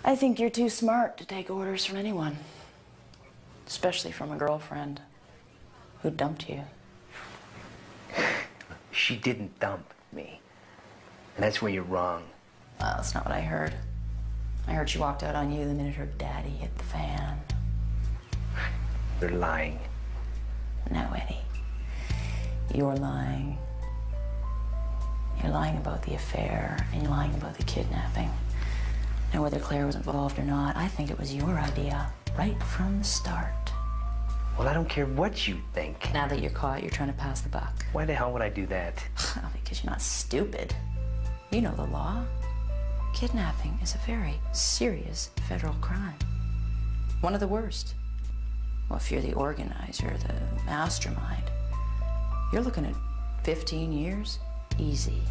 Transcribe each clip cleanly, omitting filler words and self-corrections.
I think you're too smart to take orders from anyone. Especially from a girlfriend who dumped you. She didn't dump me. And that's where you're wrong. Well, that's not what I heard. I heard she walked out on you the minute her daddy hit the fan. You're lying. No, Eddie. You're lying. You're lying about the affair, and you're lying about the kidnapping. Now, whether Claire was involved or not, I think it was your idea right from the start. Well, I don't care what you think. Now that you're caught, you're trying to pass the buck. Why the hell would I do that? Because you're not stupid. You know the law. Kidnapping is a very serious federal crime. One of the worst. Well, if you're the organizer, the mastermind, you're looking at 15 years, easy.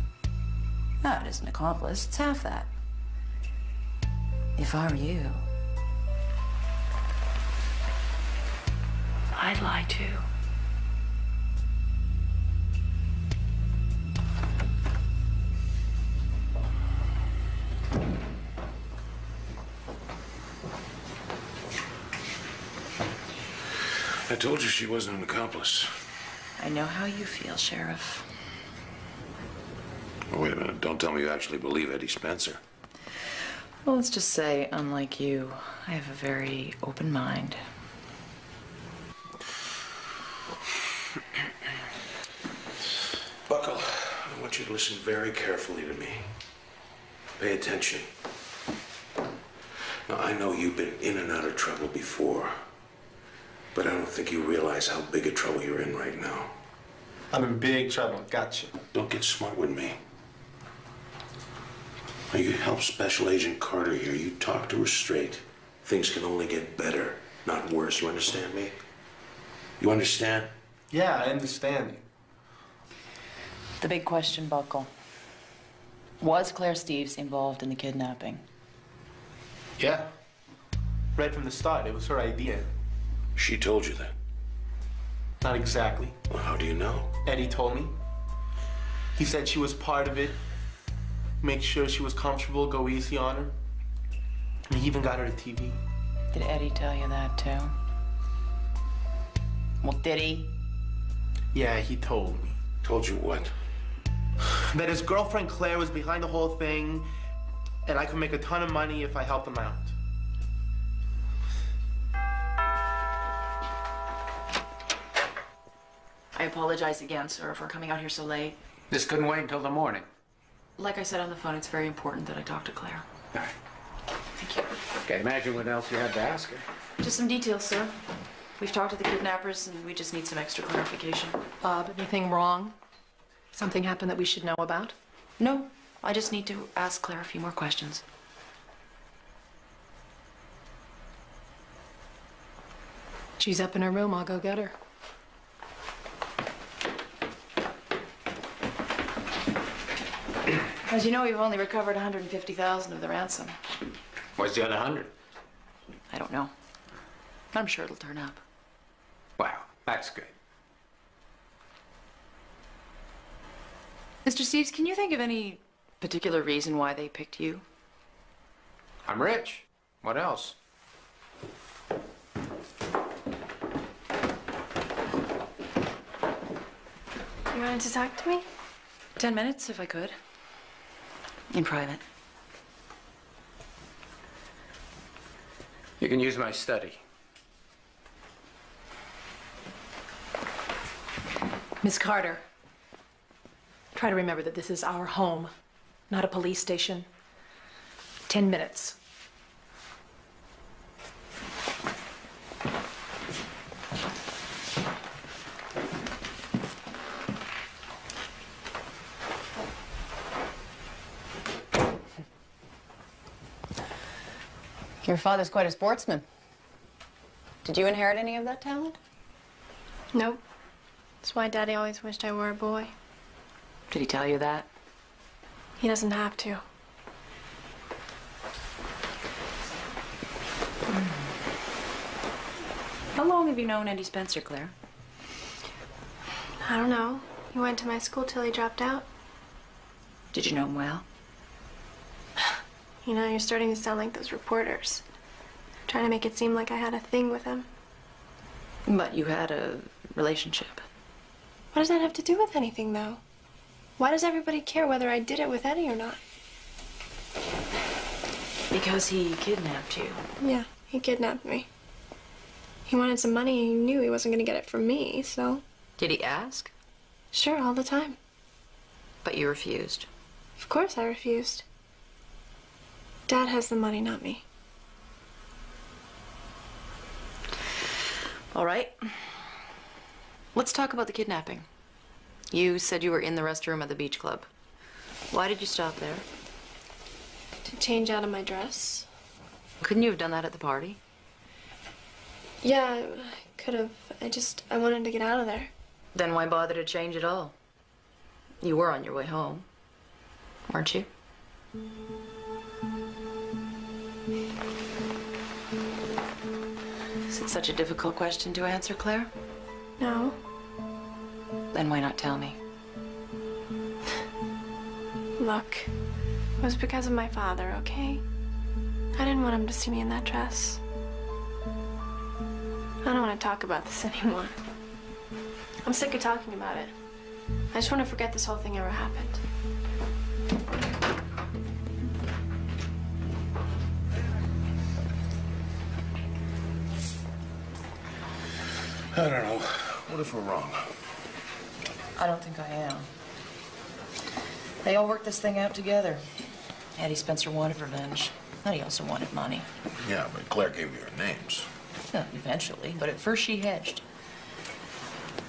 No, it isn't an accomplice, it's half that. If I were you, I'd lie too. I told you she wasn't an accomplice. I know how you feel, Sheriff. Oh, wait a minute. Don't tell me you actually believe Eddie Spencer. Well, let's just say, unlike you, I have a very open mind. Buckle, I want you to listen very carefully to me. Pay attention. Now, I know you've been in and out of trouble before, but I don't think you realize how big a trouble you're in right now. I'm in big trouble. Gotcha. Don't get smart with me. Now, you help Special Agent Carter here. You talk to her straight. Things can only get better, not worse. You understand me? You understand? Yeah, I understand you. The big question, Buckle. Was Claire Steves involved in the kidnapping? Yeah. Right from the start, it was her idea. She told you that? Not exactly. Well, how do you know? Eddie told me. He said she was part of it. Make sure she was comfortable, go easy on her. And he even got her a TV. Did Eddie tell you that too? Well, did he? Yeah, he told me. Told you what? That his girlfriend Claire was behind the whole thing, and I could make a ton of money if I helped him out. I apologize again, sir, for coming out here so late. This couldn't wait until the morning. Like I said on the phone, it's very important that I talk to Claire. All right. Thank you. Can't imagine what else you had to ask her. Just some details, sir. We've talked to the kidnappers, and we just need some extra clarification. Bob, anything wrong? Something happened that we should know about? No, I just need to ask Claire a few more questions. She's up in her room. I'll go get her. As you know, we've only recovered $150,000 of the ransom. Where's the other 100? I don't know. I'm sure it'll turn up. Wow, that's good. Mr. Steves, can you think of any particular reason why they picked you? I'm rich. What else? You wanted to talk to me? 10 minutes, if I could. In private. You can use my study. Miss Carter, try to remember that this is our home, not a police station. 10 minutes. Your father's quite a sportsman. Did you inherit any of that talent? Nope. That's why Daddy always wished I were a boy. Did he tell you that? He doesn't have to. How long have you known Eddie Spencer, Claire? I don't know. He went to my school till he dropped out. Did you know him well? You know, you're starting to sound like those reporters. Trying to make it seem like I had a thing with him. But you had a relationship. What does that have to do with anything, though? Why does everybody care whether I did it with Eddie or not? Because he kidnapped you. Yeah, he kidnapped me. He wanted some money and he knew he wasn't going to get it from me, so... Did he ask? Sure, all the time. But you refused. Of course I refused. Dad has the money, not me. All right. Let's talk about the kidnapping. You said you were in the restroom at the beach club. Why did you stop there? To change out of my dress. Couldn't you have done that at the party? Yeah, I could have. I wanted to get out of there. Then why bother to change at all? You were on your way home, weren't you? Is it such a difficult question to answer, Claire? No. Then why not tell me? Look, it was because of my father, okay? I didn't want him to see me in that dress. I don't want to talk about this anymore. I'm sick of talking about it. I just want to forget this whole thing ever happened. I don't know. What if we're wrong? I don't think I am. They all worked this thing out together. Addie Spencer wanted revenge. And he also wanted money. Yeah, but Claire gave you her names. Yeah, eventually, but at first she hedged.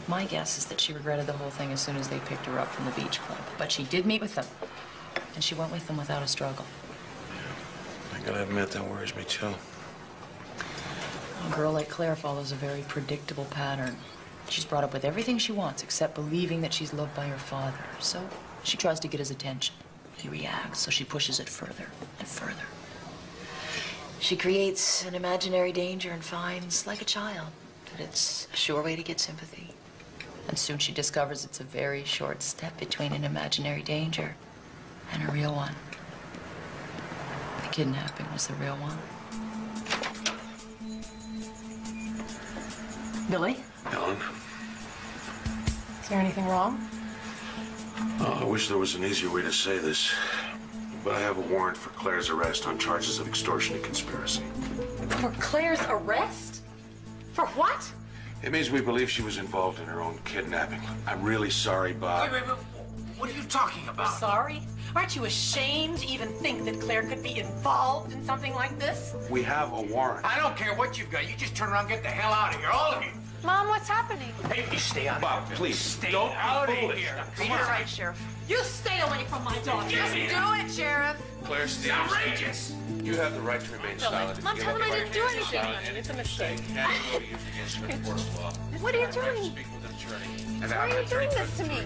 My guess is that she regretted the whole thing as soon as they picked her up from the beach club. But she did meet with them, and she went with them without a struggle. I gotta admit, that worries me too. A girl like Claire follows a very predictable pattern. She's brought up with everything she wants except believing that she's loved by her father. So she tries to get his attention. He reacts, so she pushes it further and further. She creates an imaginary danger and finds, like a child, that it's a sure way to get sympathy. And soon she discovers it's a very short step between an imaginary danger and a real one. The kidnapping was the real one. Billy? Helen? Is there anything wrong? Oh, I wish there was an easier way to say this. But I have a warrant for Claire's arrest on charges of extortion and conspiracy. For Claire's arrest? For what? It means we believe she was involved in her own kidnapping. I'm really sorry, Bob. Wait. What are you talking about? Sorry? Aren't you ashamed to even think that Claire could be involved in something like this? We have a warrant. I don't care what you've got. You just turn around and get the hell out of here, all of you. Mom, what's happening? Hey, you stay out of Bob, here. please, Stay don't out be of foolish. here. You're right, Sheriff. You stay away from my daughter. Just do it, Sheriff. Claire, It's outrageous. you have the right to remain silent. Mom, tell him I didn't do anything, honey. It's a mistake. What What are you doing? Speak with an attorney. Why are you doing this to me?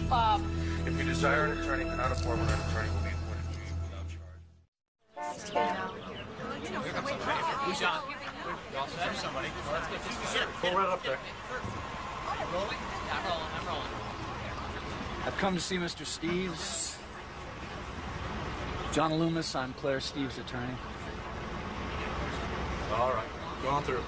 Bob. If you desire an attorney, cannot afford one, an attorney will be appointed to you without charge. Who's on? You all set? Somebody. Let's get this. Pull right up there. Rolling? Yeah, I'm rolling. I've come to see Mr. Steves. John Loomis, I'm Claire Steves' attorney. All right. Go on through.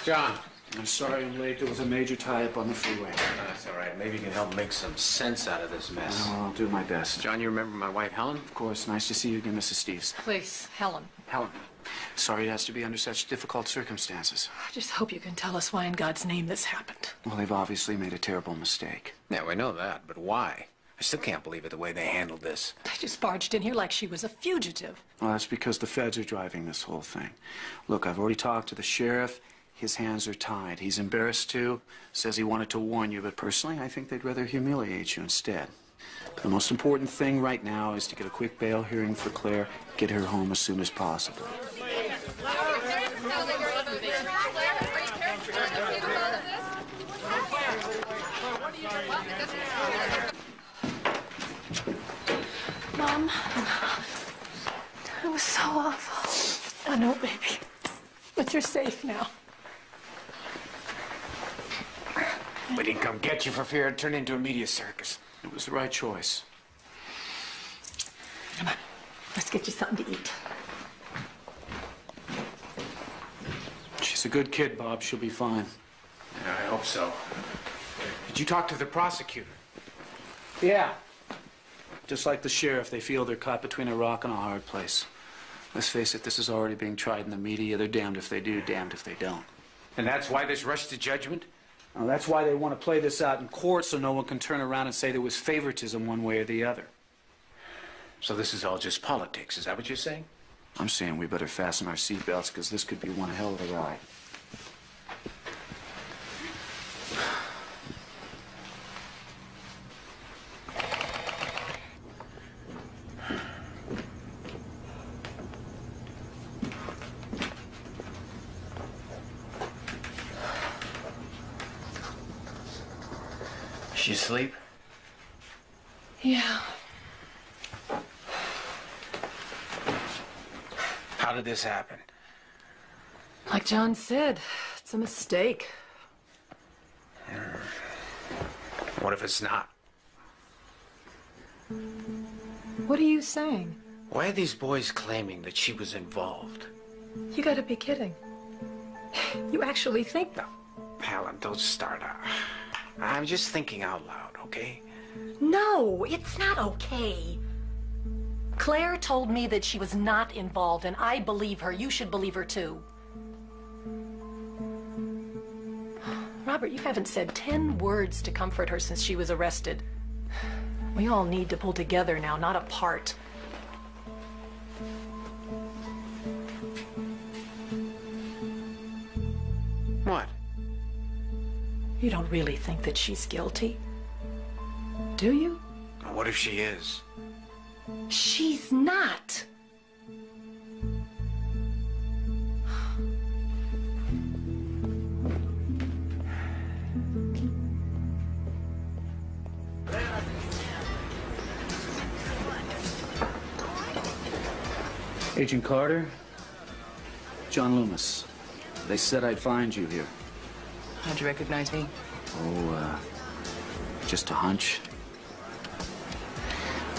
John. I'm sorry I'm late. There was a major tie-up on the freeway. That's all right. Maybe you can help make some sense out of this mess. Well, I'll do my best. John, you remember my wife, Helen? Of course. Nice to see you again, Mrs. Steves. Please, Helen. Helen, sorry it has to be under such difficult circumstances. I just hope you can tell us why in God's name this happened. Well, they've obviously made a terrible mistake. Yeah, we know that, but why? I still can't believe it the way they handled this. They just barged in here like she was a fugitive. Well, that's because the feds are driving this whole thing. Look, I've already talked to the sheriff. His hands are tied. He's embarrassed too. Says he wanted to warn you, but personally, I think they'd rather humiliate you instead. But the most important thing right now is to get a quick bail hearing for Claire, get her home as soon as possible. Mom, it was so awful. I know, baby. But you're safe now. We didn't come get you for fear it'd turn into a media circus. It was the right choice. Come on, let's get you something to eat. She's a good kid, Bob. She'll be fine. Yeah, I hope so. Did you talk to the prosecutor? Yeah. Just like the sheriff, they feel they're caught between a rock and a hard place. Let's face it, this is already being tried in the media. They're damned if they do, damned if they don't. And that's why this rush to judgment? Well, that's why they want to play this out in court so no one can turn around and say there was favoritism one way or the other. So this is all just politics, is that what you're saying? I'm saying we better fasten our seatbelts because this could be one hell of a ride. She asleep? Yeah. How did this happen? Like John said, it's a mistake. What if it's not? What are you saying? Why are these boys claiming that she was involved? You gotta be kidding. You actually think that? Helen, don't start out. I'm just thinking out loud, okay? No, it's not okay. Claire told me that she was not involved, and I believe her. You should believe her, too. Robert, you haven't said 10 words to comfort her since she was arrested. We all need to pull together now, not apart. What? You don't really think that she's guilty, do you? What if she is? She's not. Agent Carter, John Loomis. They said I'd find you here. How'd you recognize me? Oh, just a hunch.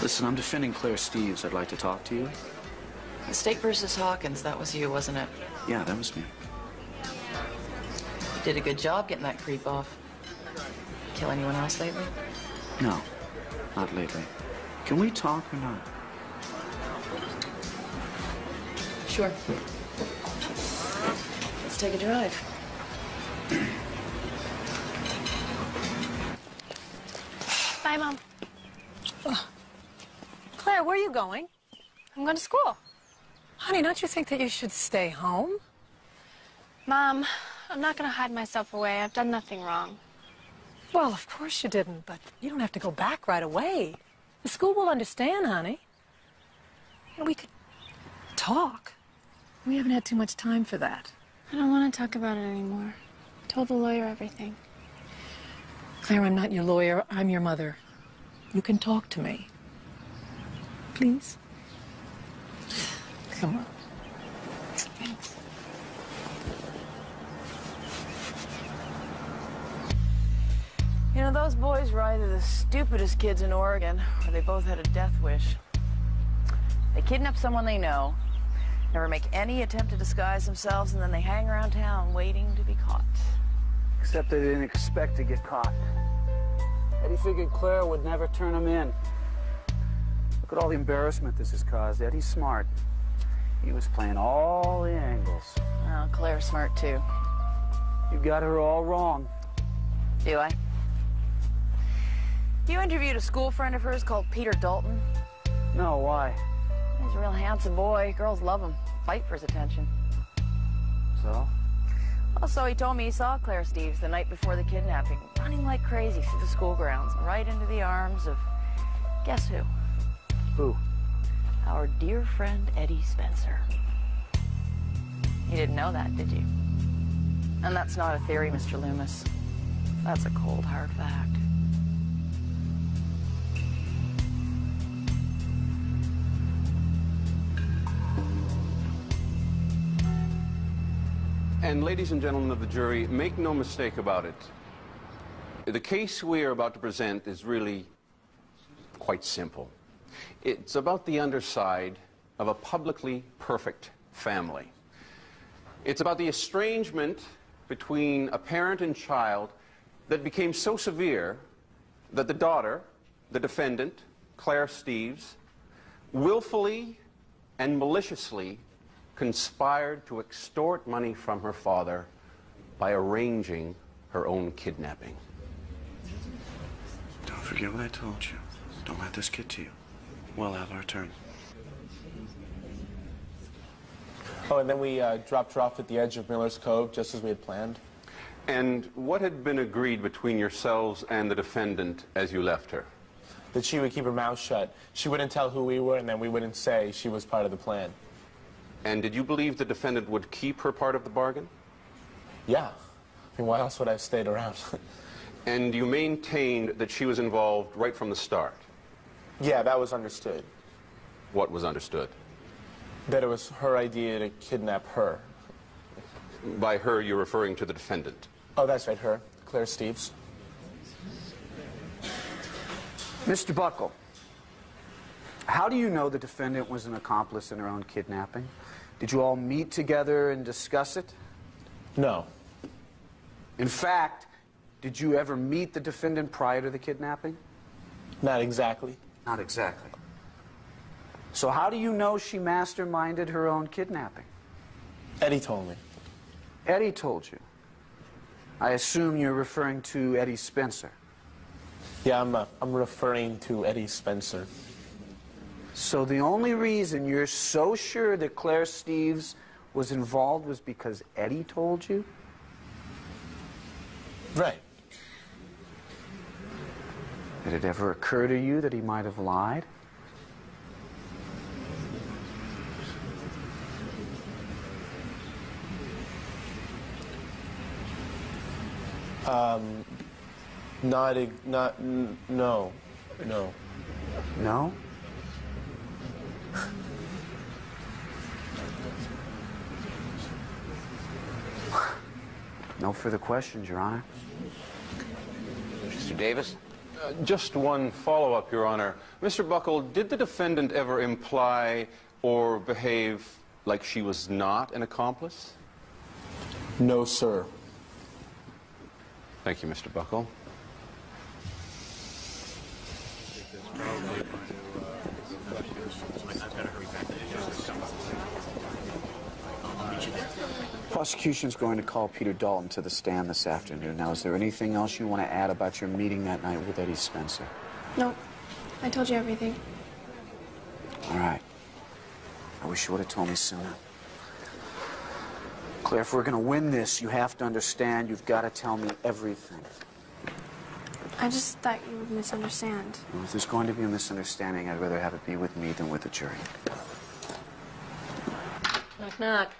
Listen, I'm defending Claire Steves. I'd like to talk to you. Mistake versus Hawkins, that was you, wasn't it? Yeah, that was me. You did a good job getting that creep off. Kill anyone else lately? No, not lately. Can we talk or not? Sure. Let's take a drive. Bye, Mom. Claire, where are you going? I'm going to school. Honey, don't you think that you should stay home? Mom, I'm not going to hide myself away. I've done nothing wrong. Well, of course you didn't, but you don't have to go back right away. The school will understand, honey. You know, we could talk. We haven't had too much time for that. I don't want to talk about it anymore. I told the lawyer everything. Claire, I'm not your lawyer. I'm your mother. You can talk to me. Please? Come on. Thanks. You know, those boys were either the stupidest kids in Oregon, or they both had a death wish. They kidnap someone they know, never make any attempt to disguise themselves, and then they hang around town waiting to be caught. Except they didn't expect to get caught. Eddie figured Claire would never turn him in. Look at all the embarrassment this has caused. Eddie's smart. He was playing all the angles. Oh, Claire's smart, too. You got her all wrong. Do I? You interviewed a school friend of hers called Peter Dalton. No, why? He's a real handsome boy. Girls love him. Fight for his attention. So? Well, so he told me he saw Claire Steves the night before the kidnapping, running like crazy through the school grounds, right into the arms of, guess who? Who? Our dear friend Eddie Spencer. You didn't know that, did you? And that's not a theory, Mr. Loomis. That's a cold, hard fact. And ladies and gentlemen of the jury, make no mistake about it. The case we are about to present is really quite simple. It's about the underside of a publicly perfect family. It's about the estrangement between a parent and child that became so severe that the daughter, the defendant, Claire Steeves, willfully and maliciously conspired to extort money from her father by arranging her own kidnapping. Don't forget what I told you. Don't let this get to you. We'll have our turn. Oh, and then we dropped her off at the edge of Miller's Cove, just as we had planned. And what had been agreed between yourselves and the defendant as you left her? That she would keep her mouth shut. She wouldn't tell who we were, and then we wouldn't say she was part of the plan. And did you believe the defendant would keep her part of the bargain? Yeah. I mean, why else would I have stayed around? And you maintained that she was involved right from the start? Yeah, that was understood. What was understood? That it was her idea to kidnap her. By her, you're referring to the defendant? Oh, that's right, her. Claire Steeves. Mr. Buckle, how do you know the defendant was an accomplice in her own kidnapping? Did you all meet together and discuss it? No. In fact, did you ever meet the defendant prior to the kidnapping? Not exactly. Not exactly. So how do you know she masterminded her own kidnapping? Eddie told me. Eddie told you. I assume you're referring to Eddie Spencer. Yeah, I'm referring to Eddie Spencer. So the only reason you're so sure that Claire Steeves was involved was because Eddie told you? Right. Did it ever occur to you that he might have lied? No. No? No further questions, Your Honor. Mr. Davis? Just one follow-up, Your Honor. Mr. Buckle, did the defendant ever imply or behave like she was not an accomplice? No, sir. Thank you, Mr. Buckle. Prosecution's going to call Peter Dalton to the stand this afternoon. Now, is there anything else you want to add about your meeting that night with Eddie Spencer? Nope. I told you everything. All right. I wish you would have told me sooner. Claire, if we're going to win this, you have to understand you've got to tell me everything. I just thought you would misunderstand. Well, if there's going to be a misunderstanding, I'd rather have it be with me than with the jury. Knock, knock.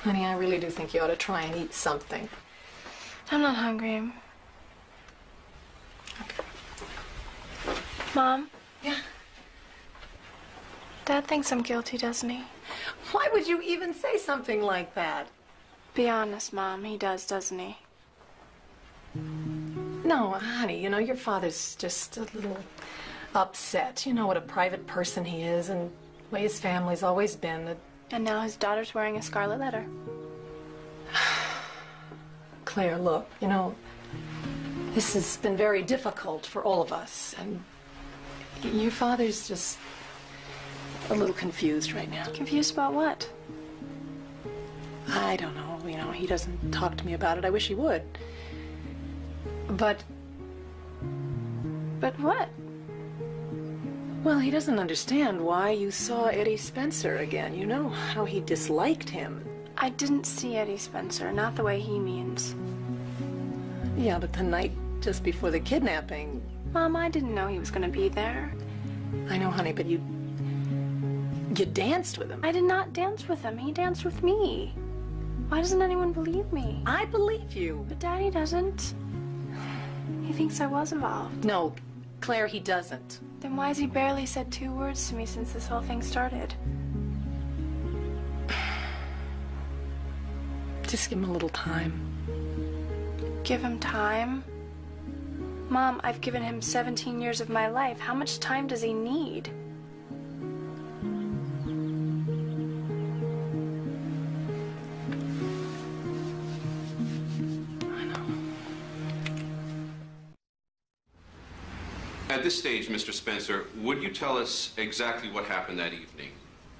Honey, I really do think you ought to try and eat something. I'm not hungry. Okay. Mom? Yeah? Dad thinks I'm guilty, doesn't he? Why would you even say something like that? Be honest, Mom. He does, doesn't he? No, honey, you know, your father's just a little upset. You know what a private person he is and the way his family's always been. And now his daughter's wearing a scarlet letter. Claire, look, you know, this has been very difficult for all of us, and your father's just a little confused right now. Confused about what? I don't know, you know, he doesn't talk to me about it. I wish he would. But what? Well, he doesn't understand why you saw Eddie Spencer again. You know how he disliked him. I didn't see Eddie Spencer, not the way he means. Yeah, but the night just before the kidnapping. Mom, I didn't know he was going to be there. I know, honey, but you danced with him. I did not dance with him. He danced with me. Why doesn't anyone believe me? I believe you. But Daddy doesn't. He thinks I was involved. No, Claire, he doesn't. Then why has he barely said 2 words to me since this whole thing started? Just give him a little time. Give him time? Mom, I've given him 17 years of my life. How much time does he need? At this stage, Mr. Spencer, would you tell us exactly what happened that evening?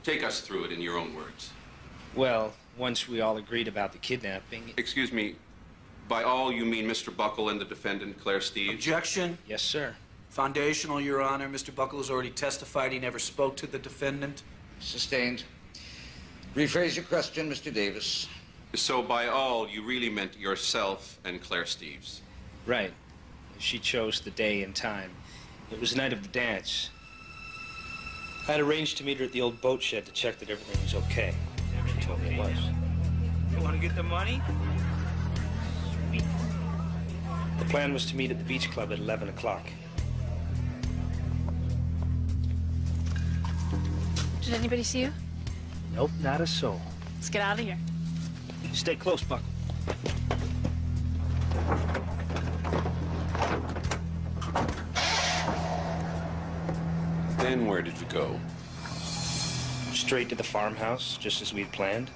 Take us through it in your own words. Well, once we all agreed about the kidnapping... Excuse me, by all you mean Mr. Buckle and the defendant, Claire Steeves? Objection. Yes, sir. Foundational, Your Honor. Mr. Buckle has already testified he never spoke to the defendant. Sustained. Rephrase your question, Mr. Davis. So by all, you really meant yourself and Claire Steeves? Right. She chose the day and time. It was the night of the dance. I had arranged to meet her at the old boat shed to check that everything was okay. She told me it was. You want to get the money? Sweet. The plan was to meet at the beach club at 11 o'clock. Did anybody see you? Nope, not a soul. Let's get out of here. Stay close, Buckle. Then where did you go? Straight to the farmhouse, just as we'd planned.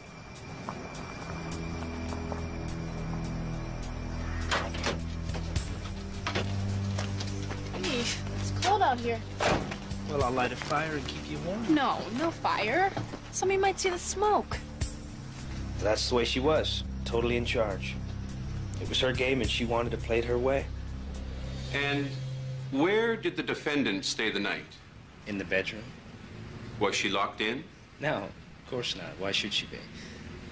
Hey, it's cold out here. Well, I'll light a fire and keep you warm. No, no fire. Somebody might see the smoke. That's the way she was, totally in charge. It was her game and she wanted to play it her way. And where did the defendant stay the night? In the bedroom. Was she locked in? No, of course not. Why should she be?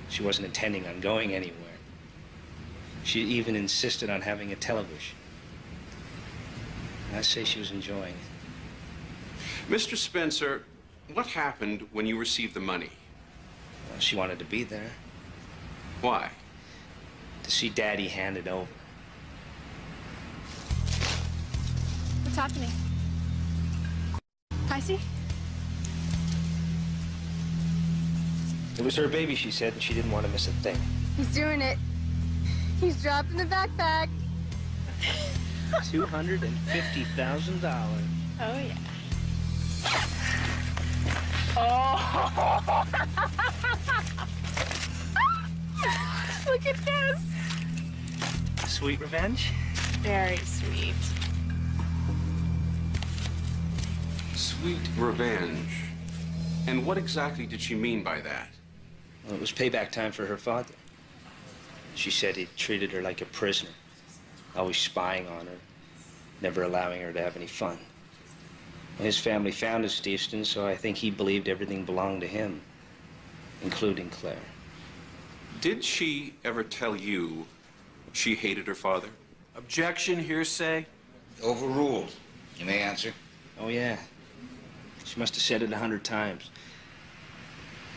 She wasn't intending on going anywhere. She even insisted on having a television. I say she was enjoying it. Mr. Spencer, what happened when you received the money? Well, she wanted to be there. Why? To see Daddy hand it over. What's happening? I see. It was her baby, she said, and she didn't want to miss a thing. He's doing it. He's dropping the backpack. $250,000. Oh, yeah. Oh! Look at this. Sweet revenge? Very sweet. Sweet revenge. And what exactly did she mean by that? Well, it was payback time for her father. She said he treated her like a prisoner, always spying on her, never allowing her to have any fun. His family founded Steveston, so I think he believed everything belonged to him, including Claire. Did she ever tell you she hated her father? Objection, hearsay. Overruled. You may answer. Oh, yeah. She must have said it 100 times.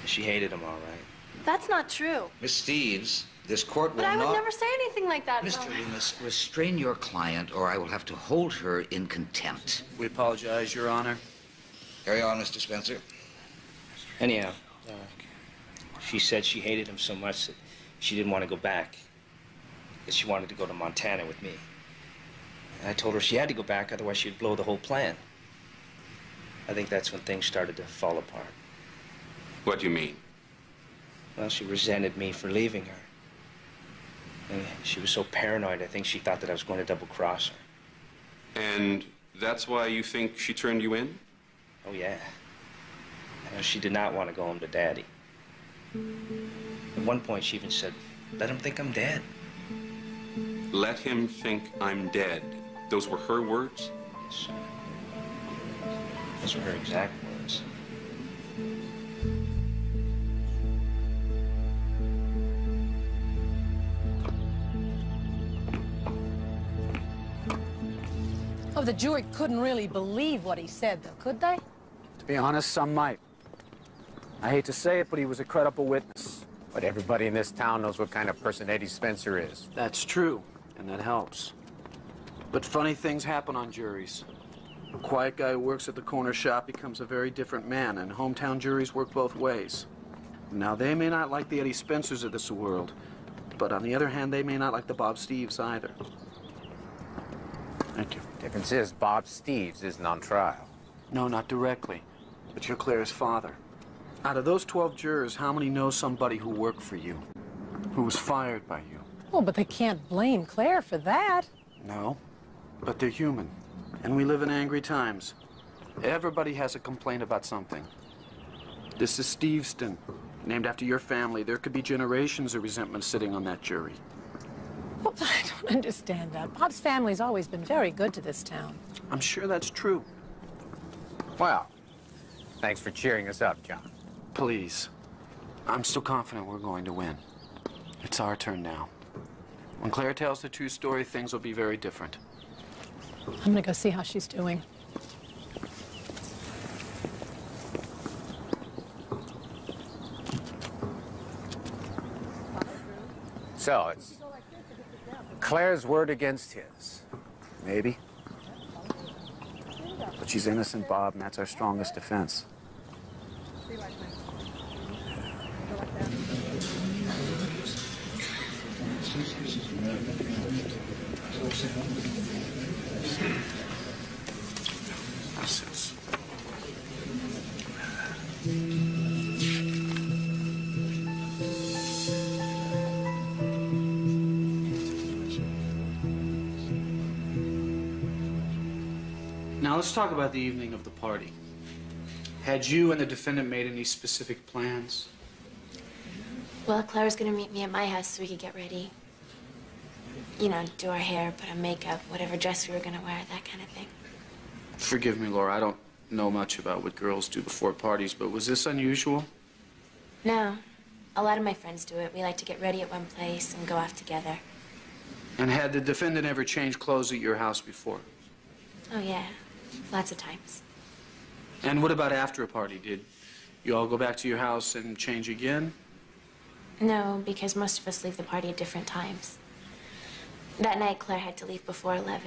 She hated him, all right. That's not true. Miss Steeves, this court will But I not... would never say anything like that. Mr. Loomis, restrain your client or I will have to hold her in contempt. We apologize, Your Honor. Carry on, Mr. Spencer. Anyhow, she said she hated him so much that she didn't want to go back. That she wanted to go to Montana with me. And I told her she had to go back, otherwise she'd blow the whole plan. I think that's when things started to fall apart. What do you mean? Well, she resented me for leaving her. And she was so paranoid, I think she thought that I was going to double-cross her. And that's why you think she turned you in? Oh, yeah. She did not want to go home to Daddy. At one point, she even said, "Let him think I'm dead." Let him think I'm dead. Those were her words? Yes, sir. Those were her exact words. Oh, the jury couldn't really believe what he said, though, could they? To be honest, some might. I hate to say it, but he was a credible witness. But everybody in this town knows what kind of person Eddie Spencer is. That's true, and that helps. But funny things happen on juries. A quiet guy who works at the corner shop becomes a very different man, and hometown juries work both ways. Now, they may not like the Eddie Spencers of this world, But on the other hand, they may not like the Bob Steves either. Thank you. Difference is, Bob Steves isn't on trial. No, not directly. But you're Claire's father. Out of those 12 jurors, how many know somebody who worked for you? Who was fired by you? Oh, but they can't blame Claire for that. No, but they're human. And we live in angry times. Everybody has a complaint about something. This is Steveston, named after your family. There could be generations of resentment sitting on that jury. Well, I don't understand that. Bob's family's always been very good to this town. I'm sure that's true. Well, thanks for cheering us up, John. Please. I'm still confident we're going to win. It's our turn now. When Claire tells the true story, things will be very different. I'm gonna go see how she's doing. So, it's Claire's word against his. Maybe. But she's innocent, Bob, and that's our strongest defense. Now let's talk about the evening of the party. Had you and the defendant made any specific plans? Well, Claire was gonna meet me at my house so we could get ready. You know, do our hair, put on makeup, whatever dress we were gonna wear, that kind of thing. Forgive me, Laura, I don't know much about what girls do before parties, but was this unusual? No. A lot of my friends do it. We like to get ready at one place and go off together. And had the defendant ever changed clothes at your house before? Oh, yeah. Lots of times. And what about after a party? Did you all go back to your house and change again? No, because most of us leave the party at different times. That night, Claire had to leave before 11.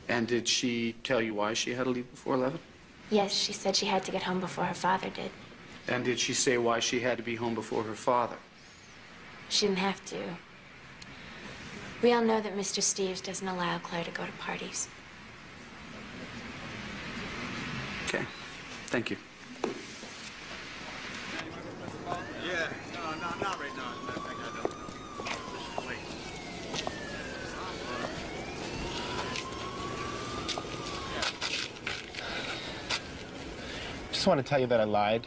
And did she tell you why she had to leave before 11? Yes, she said she had to get home before her father did. And did she say why she had to be home before her father? She didn't have to. We all know that Mr. Steves doesn't allow Claire to go to parties. Okay. Thank you. Yeah, no, not right now. As a matter of fact, I don't know. Wait. Just want to tell you that I lied.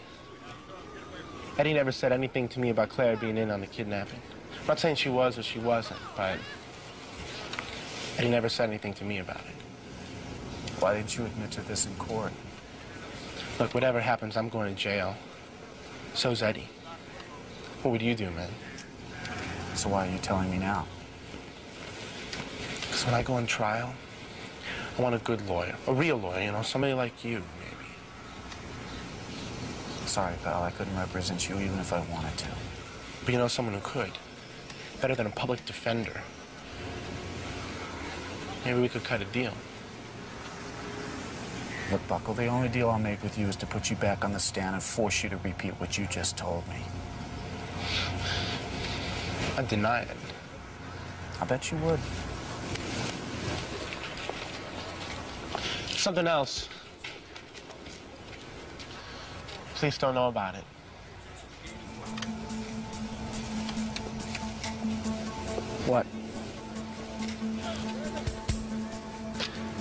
Eddie never said anything to me about Claire being in on the kidnapping. I'm not saying she was or she wasn't, but Eddie never said anything to me about it. Why didn't you admit to this in court? Look, whatever happens, I'm going to jail. So's Eddie. What would you do, man? So why are you telling me now? Because when I go on trial, I want a good lawyer. A real lawyer, you know, somebody like you, maybe. Sorry, pal, I couldn't represent you even if I wanted to. But you know someone who could. Better than a public defender. Maybe we could cut a deal. Look, Buckle, the only deal I'll make with you is to put you back on the stand and force you to repeat what you just told me. I'd deny it. I bet you would. Something else. Please don't know about it. What?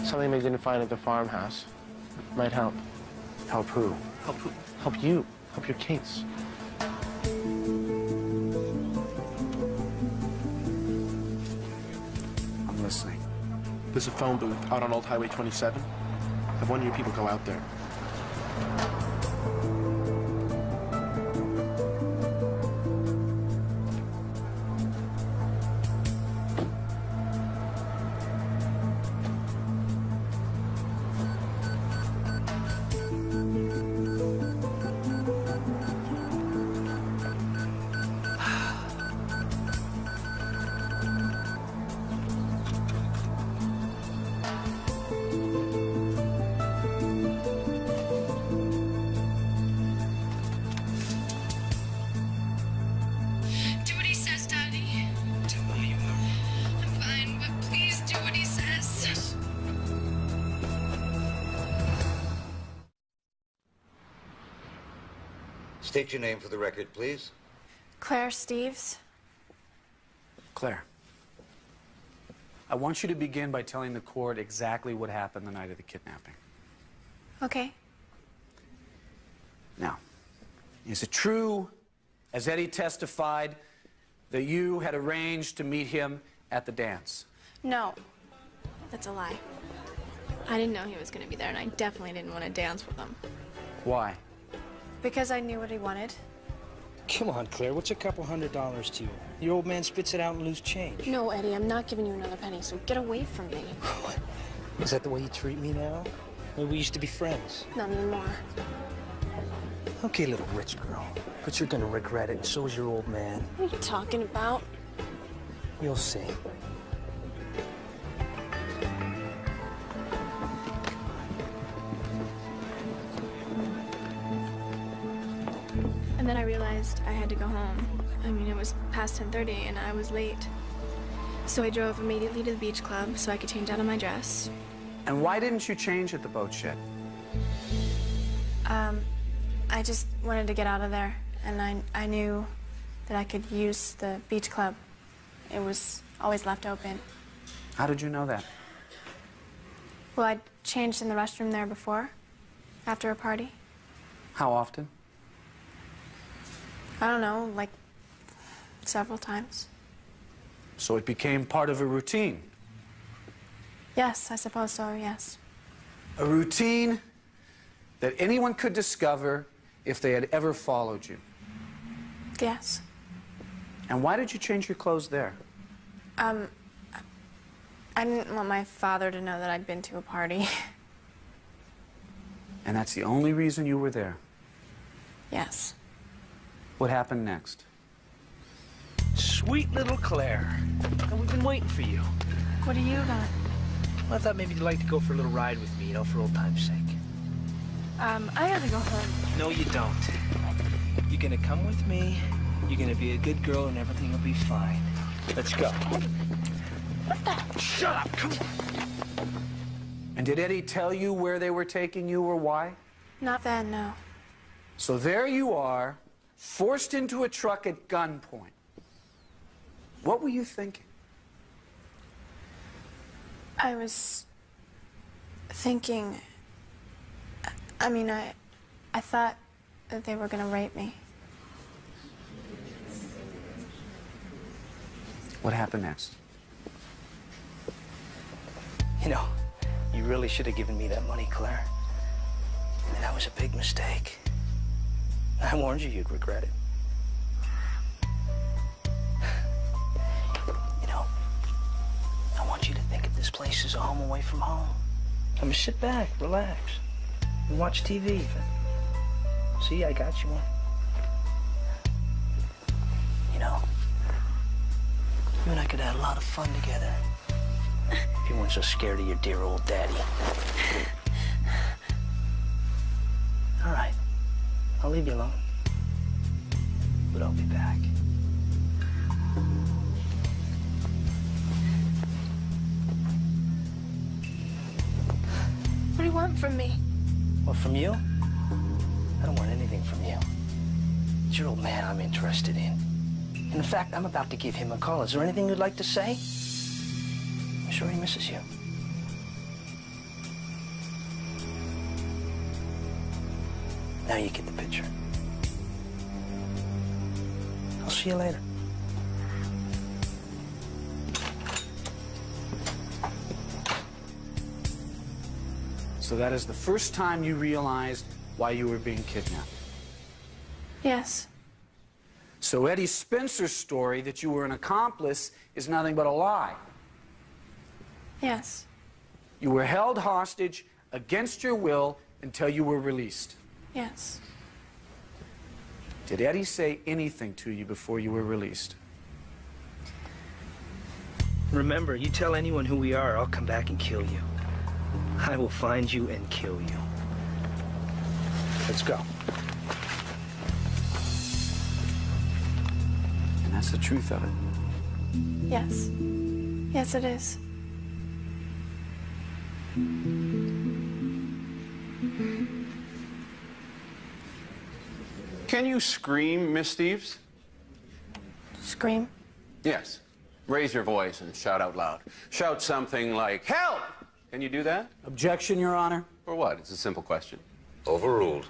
Something they didn't find at the farmhouse. Might help. Help who? Help who? Help you. Help your case. I'm listening. There's a phone booth out on Old Highway 27. Have one of your people go out there. State your name for the record, please. Claire Steves. Claire, I want you to begin by telling the court exactly what happened the night of the kidnapping. Okay. Now, is it true, as Eddie testified, that you had arranged to meet him at the dance? No, that's a lie. I didn't know he was going to be there, and I definitely didn't want to dance with him. Why? Because I knew what he wanted. Come on, Claire, what's a couple $100 to you? Your old man spits it out and lose change. No, Eddie, I'm not giving you another penny, so get away from me. Is that the way you treat me now? Well, we used to be friends. Not anymore. Okay, little rich girl, but you're gonna regret it, and so is your old man. What are you talking about? You'll see. And then I realized I had to go home. I mean, it was past 10:30 and I was late. So I drove immediately to the beach club so I could change out of my dress. And why didn't you change at the boat shed? I just wanted to get out of there, and I knew that I could use the beach club. It was always left open. How did you know that? Well, I'd changed in the restroom there before, after a party. How often? I don't know, like several times. So it became part of a routine. Yes, I suppose so, yes. A routine that anyone could discover if they had ever followed you. Yes. And why did you change your clothes there? I didn't want my father to know that I'd been to a party. And that's the only reason you were there? Yes. What happened next? Sweet little Claire. And we've been waiting for you. What do you got? Well, I thought maybe you'd like to go for a little ride with me, you know, for old time's sake. I gotta go home. No, you don't. You're gonna come with me, you're gonna be a good girl, and everything will be fine. Let's go. What the? Shut up, come on. And did Eddie tell you where they were taking you or why? Not then, no. So there you are, forced into a truck at gunpoint. What were you thinking? I was thinking, I mean, I thought that they were gonna rape me. What happened next? You know, you really should have given me that money, Claire. And that was a big mistake. I warned you you'd regret it. You know, I want you to think of this place as a home away from home. I mean, sit back, relax, and watch TV even. See, I got you one. You know, you and I could have a lot of fun together. If you weren't so scared of your dear old daddy. All right, I'll leave you alone. But I'll be back. What do you want from me? Well, from you? I don't want anything from you. It's your old man I'm interested in. And in fact, I'm about to give him a call. Is there anything you'd like to say? I'm sure he misses you. Now you get the picture. I'll see you later. So that is the first time you realized why you were being kidnapped. Yes. So Eddie Spencer's story that you were an accomplice is nothing but a lie. Yes. You were held hostage against your will until you were released. Yes. Did Eddie say anything to you before you were released? Remember, you tell anyone who we are, I'll come back and kill you. I will find you and kill you. Let's go. And that's the truth of it. Yes. Yes, it is. Can you scream, Miss Steves? Scream? Yes. Raise your voice and shout out loud. Shout something like, help! Can you do that? Objection, Your Honor. For what? It's a simple question. Overruled.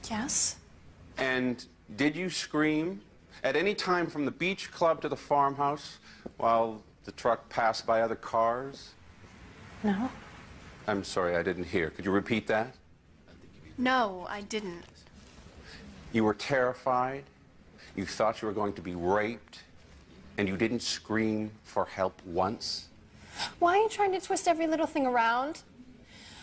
Yes. And did you scream at any time from the beach club to the farmhouse while the truck passed by other cars? No. I'm sorry, I didn't hear. Could you repeat that? No, I didn't. You were terrified, you thought you were going to be raped, and you didn't scream for help once? Why are you trying to twist every little thing around?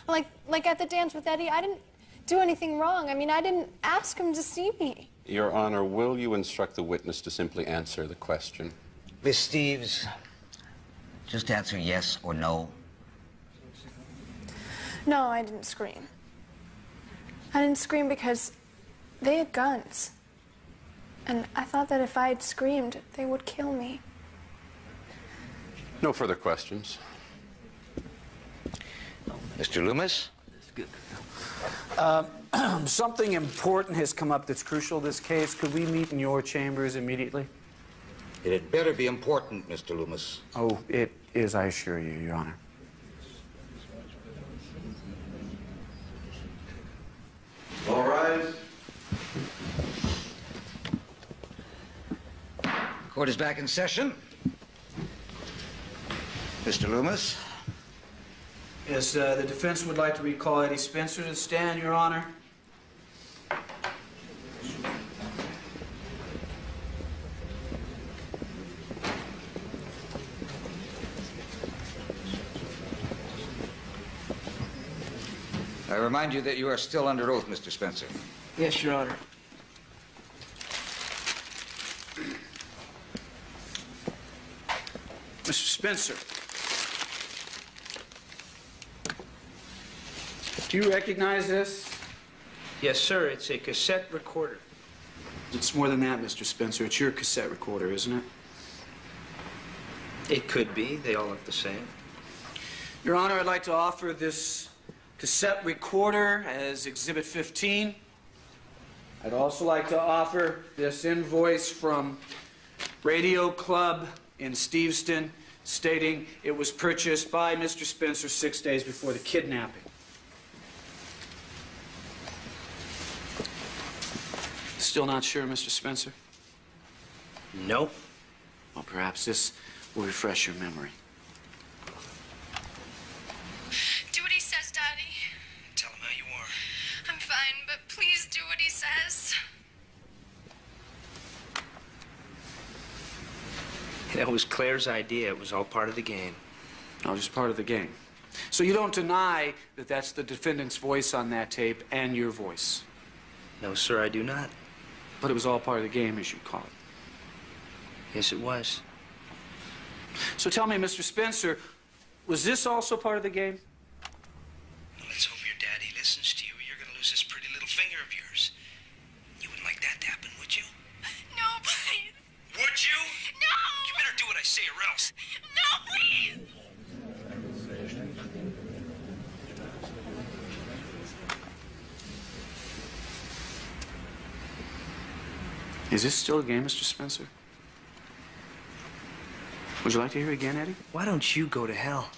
Like at the dance with Eddie, I didn't do anything wrong. I mean, I didn't ask him to see me. Your Honor, will you instruct the witness to simply answer the question? Miss Steves, just answer yes or no. No, I didn't scream. I didn't scream because they had guns. And I thought that if I had screamed, they would kill me. No further questions. Mr. Loomis? Something important has come up that's crucial to this case. Could we meet in your chambers immediately? It had better be important, Mr. Loomis. Oh, it is, I assure you, Your Honor. All rise. Court is back in session. Mr. Loomis? Yes, the defense would like to recall Eddie Spencer to the stand, Your Honor. I remind you that you are still under oath, Mr. Spencer. Yes, Your Honor. Mr. Spencer. Do you recognize this? Yes, sir. It's a cassette recorder. It's more than that, Mr. Spencer. It's your cassette recorder, isn't it? It could be. They all look the same. Your Honor, I'd like to offer this cassette recorder as Exhibit 15. I'd also like to offer this invoice from Radio Club in Steveston stating it was purchased by Mr. Spencer 6 days before the kidnapping. Still not sure, Mr. Spencer? No. Well, perhaps this will refresh your memory. Do what he says, Daddy. Tell him how you are. I'm fine, but please do what he says. That was Claire's idea. It was all part of the game. Oh, just part of the game. So you don't deny that that's the defendant's voice on that tape and your voice? No, sir, I do not. But it was all part of the game, as you call it. Yes, it was. So tell me, Mr. Spencer, was this also part of the game? Well, let's hope your daddy listens to you, or you're going to lose this pretty little finger of yours. You wouldn't like that to happen, would you? No, please. Would you? No! You better do what I say or else. No, please! Is this still a game, Mr. Spencer? Would you like to hear it again, Eddie? Why don't you go to hell?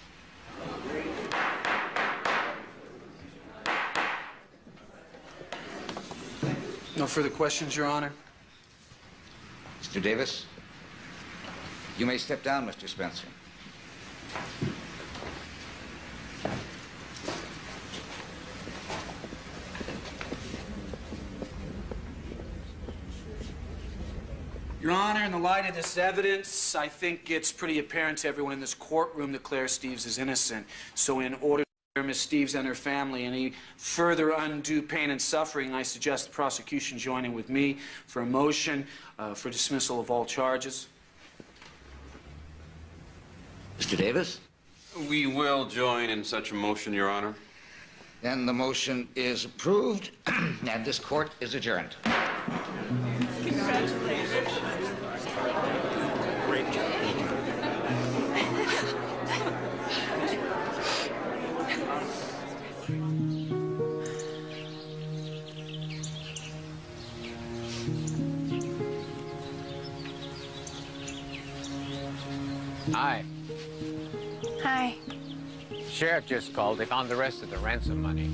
No further questions, Your Honor? Mr. Davis? You may step down, Mr. Spencer. Your Honor, in the light of this evidence, I think it's pretty apparent to everyone in this courtroom that Claire Steves is innocent. So in order to Miss Steves and her family any further undue pain and suffering, I suggest the prosecution join in with me for a motion for dismissal of all charges. Mr. Davis? We will join in such a motion, Your Honor. Then the motion is approved, and this court is adjourned. Congratulations. Great job. Hi. Hi. Sheriff just called. They found the rest of the ransom money.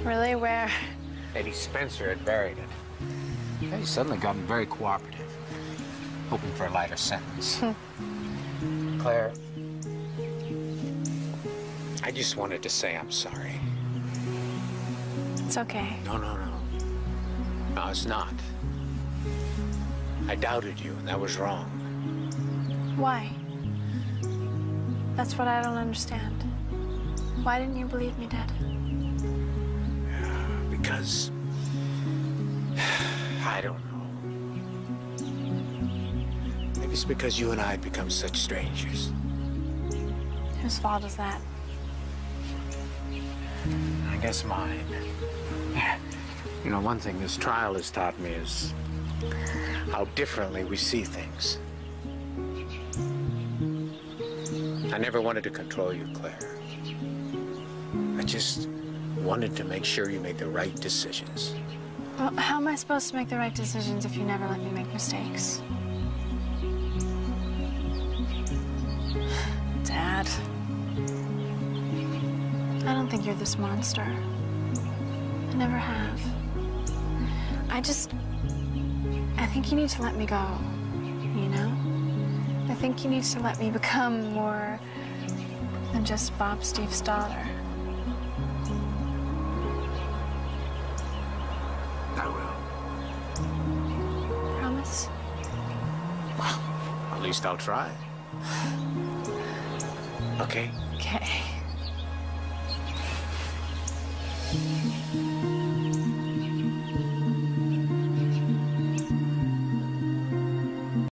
Really? Where? Eddie Spencer had buried it. He's suddenly gotten very cooperative, hoping for a lighter sentence. Claire, I just wanted to say I'm sorry. It's okay. No. No, it's not. I doubted you, and that was wrong. Why? That's what I don't understand. Why didn't you believe me, Dad? Because I don't know. Maybe it's because you and I had become such strangers. Whose fault is that? I guess mine. You know, one thing this trial has taught me is how differently we see things. I never wanted to control you, Claire. I just wanted to make sure you made the right decisions. Well, how am I supposed to make the right decisions if you never let me make mistakes? Dad. I don't think you're this monster. I never have. I think you need to let me go, you know? I think you need to let me become more than just Bob Steve's daughter. I will. Promise? Well, at least I'll try. Okay? Okay.